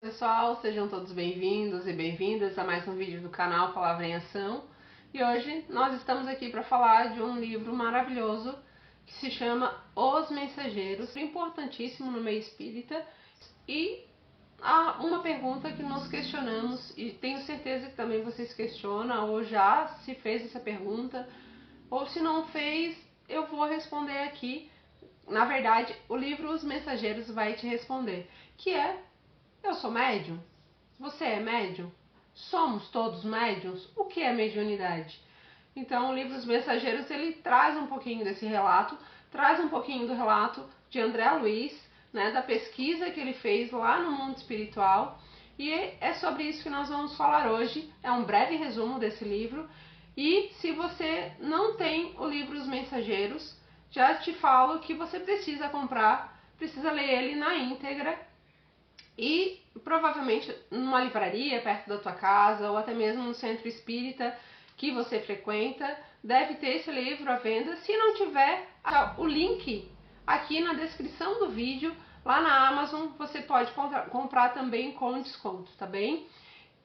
Pessoal, sejam todos bem-vindos e bem-vindas a mais um vídeo do canal Palavra em Ação. E hoje nós estamos aqui para falar de um livro maravilhoso que se chama Os Mensageiros, importantíssimo no meio espírita, e há uma pergunta que nos questionamos, e tenho certeza que também vocês questionam, ou já se fez essa pergunta, ou se não fez, eu vou responder aqui. Na verdade, o livro Os Mensageiros vai te responder, que é: eu sou médium? Você é médium? Somos todos médiums? O que é mediunidade? Então, o livro Os Mensageiros, ele traz um pouquinho desse relato, traz um pouquinho do relato de André Luiz, né, da pesquisa que ele fez lá no mundo espiritual, e é sobre isso que nós vamos falar hoje. É um breve resumo desse livro, e se você não tem o livro Os Mensageiros, já te falo que você precisa comprar, precisa ler ele na íntegra, e provavelmente numa livraria perto da tua casa ou até mesmo no centro espírita que você frequenta, deve ter esse livro à venda. Se não tiver, o link aqui na descrição do vídeo, lá na Amazon, você pode comprar também com desconto, tá bem?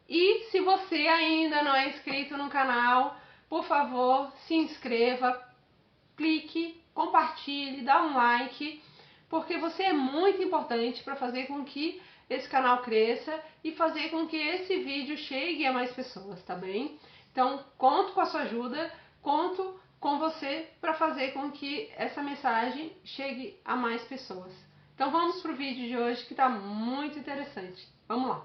E se você ainda não é inscrito no canal, por favor, se inscreva, clique, compartilhe, dá um like, porque você é muito importante para fazer com que esse canal cresça e fazer com que esse vídeo chegue a mais pessoas, tá bem? Então, conto com a sua ajuda, conto com você para fazer com que essa mensagem chegue a mais pessoas. Então vamos para o vídeo de hoje, que está muito interessante. Vamos lá!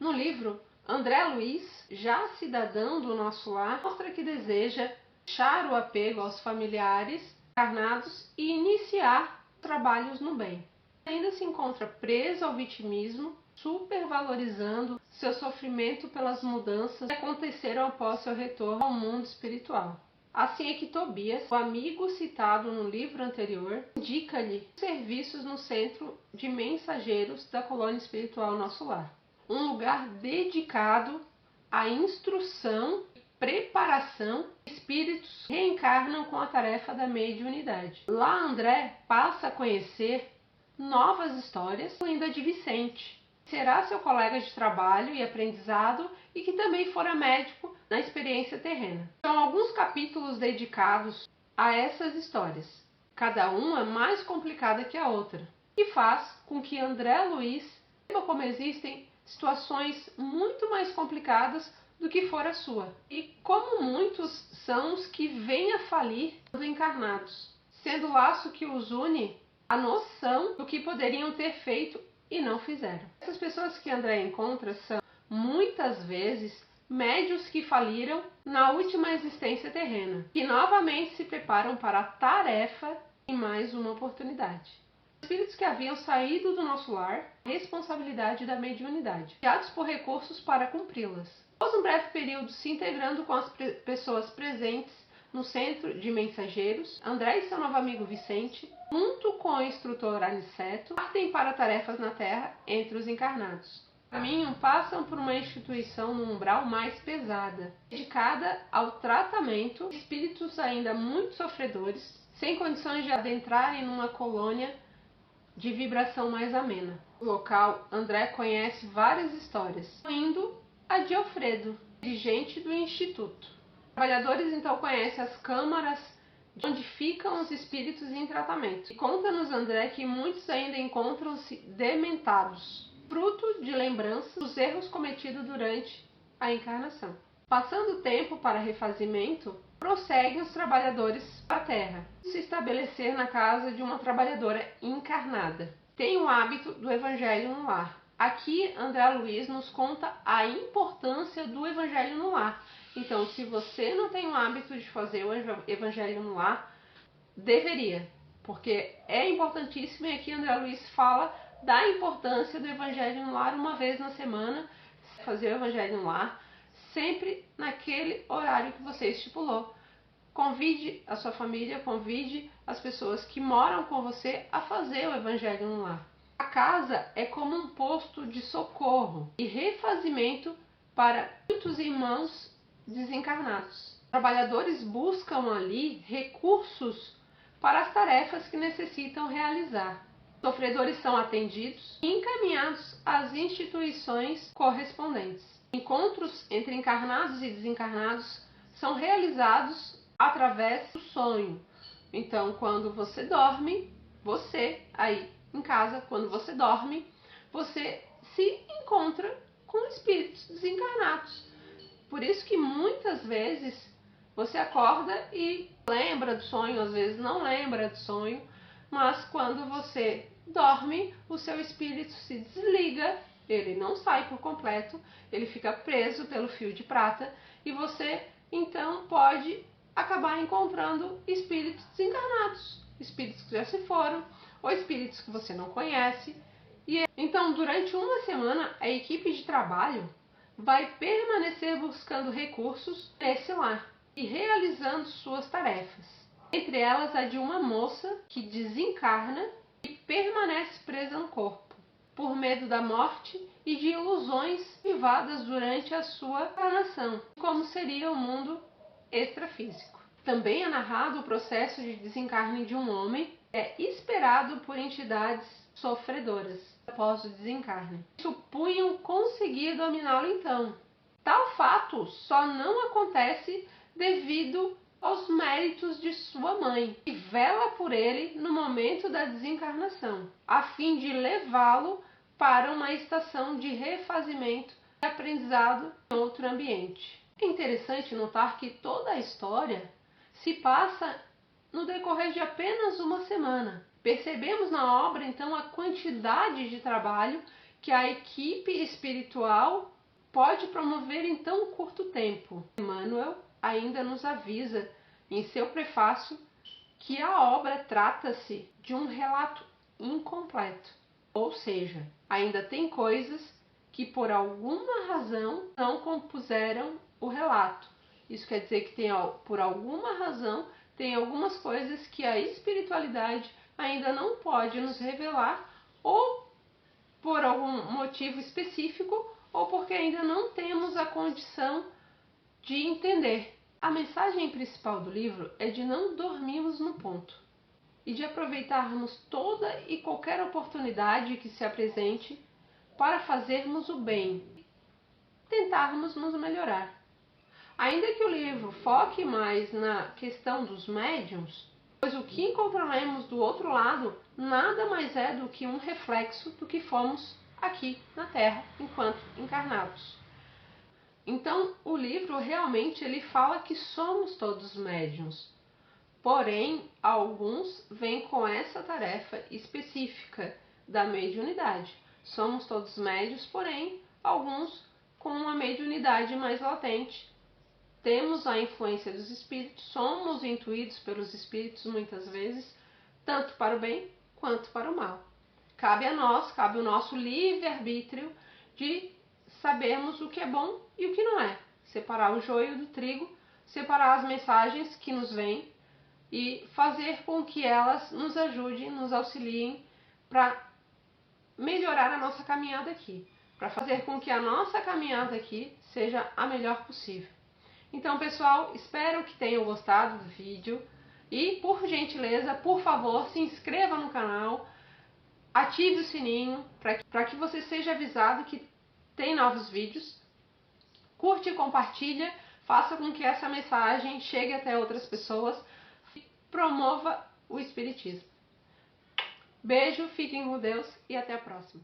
No livro, André Luiz, já cidadão do nosso lar, mostra que deseja deixar o apego aos familiares encarnados e iniciar trabalhos no bem. Ainda se encontra preso ao vitimismo, supervalorizando seu sofrimento pelas mudanças que aconteceram após seu retorno ao mundo espiritual. Assim é que Tobias, o amigo citado no livro anterior, indica-lhe serviços no centro de mensageiros da colônia espiritual Nosso Lar, um lugar dedicado à instrução e preparação de espíritos que reencarnam com a tarefa da mediunidade. Lá André passa a conhecer novas histórias, incluindo a de Vicente, que será seu colega de trabalho e aprendizado e que também fora médico na experiência terrena. São alguns capítulos dedicados a essas histórias, cada uma mais complicada que a outra, e faz com que André Luiz saiba como existem situações muito mais complicadas do que for a sua, e como muitos são os que vêm a falir quando encarnados, sendo o laço que os une a noção do que poderiam ter feito e não fizeram. Essas pessoas que André encontra são, muitas vezes, médios que faliram na última existência terrena, que novamente se preparam para a tarefa em mais uma oportunidade. Espíritos que haviam saído do nosso lar, a responsabilidade da mediunidade, guiados por recursos para cumpri-las. Após um breve período se integrando com as pessoas presentes no centro de mensageiros, André e seu novo amigo Vicente, junto com o instrutor Aniceto, partem para tarefas na Terra entre os encarnados. No caminho, passam por uma instituição no umbral mais pesada, dedicada ao tratamento de espíritos ainda muito sofredores, sem condições de adentrarem numa colônia de vibração mais amena. No local, André conhece várias histórias, incluindo a de Alfredo, dirigente do Instituto. Os trabalhadores então conhecem as câmaras onde ficam os espíritos em tratamento. E conta-nos André que muitos ainda encontram-se dementados, fruto de lembranças dos erros cometidos durante a encarnação. Passando o tempo para refazimento, prosseguem os trabalhadores para a Terra, se estabelecer na casa de uma trabalhadora encarnada. Tem o hábito do Evangelho no lar. Aqui, André Luiz nos conta a importância do Evangelho no lar. Então, se você não tem o hábito de fazer o Evangelho no lar, deveria, porque é importantíssimo, e aqui André Luiz fala da importância do Evangelho no lar uma vez na semana, fazer o Evangelho no lar, sempre naquele horário que você estipulou. Convide a sua família, convide as pessoas que moram com você a fazer o Evangelho no lar. A casa é como um posto de socorro e refazimento para muitos irmãos desencarnados. Os trabalhadores buscam ali recursos para as tarefas que necessitam realizar. Sofredores são atendidos e encaminhados às instituições correspondentes. Encontros entre encarnados e desencarnados são realizados através do sonho. Então, quando você dorme, você aí em casa, quando você dorme, você se encontra com espíritos desencarnados. Por isso que muitas vezes você acorda e lembra do sonho, às vezes não lembra do sonho, mas quando você dorme, o seu espírito se desliga, ele não sai por completo, ele fica preso pelo fio de prata e você então pode acabar encontrando espíritos desencarnados, espíritos que já se foram ou espíritos que você não conhece. E então, durante uma semana, a equipe de trabalho vai permanecer buscando recursos nesse lar e realizando suas tarefas. Entre elas a de uma moça que desencarna e permanece presa no corpo, por medo da morte e de ilusões privadas durante a sua encarnação, como seria o mundo extrafísico. Também é narrado o processo de desencarne de um homem, esperado por entidades sofredoras após o desencarne. Supunham conseguir dominá-lo então. Tal fato só não acontece devido aos méritos de sua mãe, que vela por ele no momento da desencarnação, a fim de levá-lo para uma estação de refazimento e aprendizado em outro ambiente. É interessante notar que toda a história se passa no decorrer de apenas uma semana. Percebemos na obra, então, a quantidade de trabalho que a equipe espiritual pode promover em tão curto tempo. Emmanuel ainda nos avisa em seu prefácio que a obra trata-se de um relato incompleto, ou seja, ainda tem coisas que por alguma razão não compuseram o relato. Isso quer dizer que por alguma razão tem algumas coisas que a espiritualidade ainda não pode nos revelar, ou por algum motivo específico, ou porque ainda não temos a condição de entender. A mensagem principal do livro é de não dormirmos no ponto e de aproveitarmos toda e qualquer oportunidade que se apresente para fazermos o bem, tentarmos nos melhorar. Ainda que o livro foque mais na questão dos médiuns, pois o que encontraremos do outro lado nada mais é do que um reflexo do que fomos aqui na Terra enquanto encarnados. Então, o livro realmente ele fala que somos todos médiuns, porém, alguns vêm com essa tarefa específica da mediunidade. Somos todos médios, porém, alguns com uma mediunidade mais latente. Temos a influência dos espíritos, somos intuídos pelos espíritos muitas vezes, tanto para o bem quanto para o mal. Cabe a nós, cabe o nosso livre-arbítrio de sabermos o que é bom e o que não é. Separar o joio do trigo, separar as mensagens que nos vêm e fazer com que elas nos ajudem, nos auxiliem para melhorar a nossa caminhada aqui, para fazer com que a nossa caminhada aqui seja a melhor possível. Então, pessoal, espero que tenham gostado do vídeo e, por gentileza, por favor, se inscreva no canal, ative o sininho para que você seja avisado que tem novos vídeos, curte e compartilha, faça com que essa mensagem chegue até outras pessoas e promova o espiritismo. Beijo, fiquem com Deus e até a próxima.